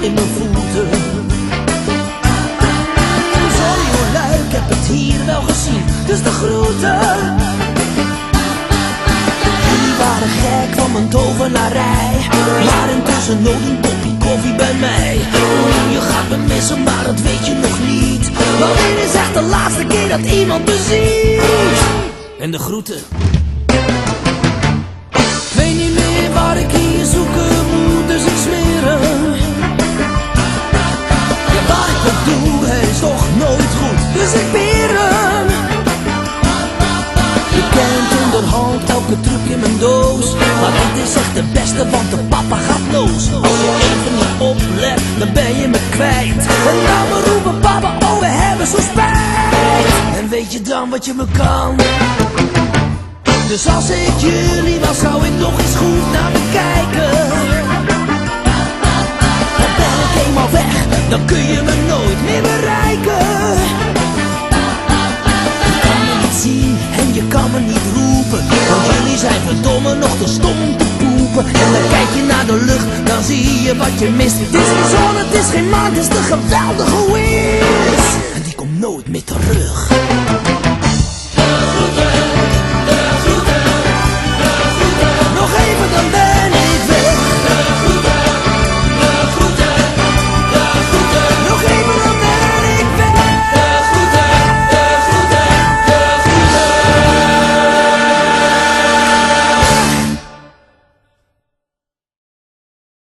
in mijn voeten. Sorry hoor lui, ik heb het hier wel gezien, dus de groeten. Jullie waren gek van mijn tovenarij, maar intussen nooit een kopje koffie bij mij. Je gaat me missen, maar dat weet je nog niet, want dit is echt de laatste keer dat iemand me ziet. En de groeten. Ik weet niet meer waar ik hier zoeken moet, dus ik zweer het. Ja, wat ik ook doe, het is toch nooit goed, dus ik beer hem. Je kent onderhand elke truc in mijn doos, maar dit is echt de beste, want de papa gaat los. Als je even niet oplet, dan ben je me kwijt. En nou me roepen papa, oh we hebben zo spijt. En weet je dan wat je me kan? Dus als ik jullie was, zou ik nog eens goed naar me kijken. Dan ben ik eenmaal weg, dan kun je me nooit meer bereiken. Je kan me niet zien en je kan me niet roepen, want jullie zijn verdomme nog te stom om te poepen. En dan kijk je naar de lucht, dan zie je wat je mist. Het is geen zon, het is geen maan, het is de geweldige wind. En die komt nooit meer terug.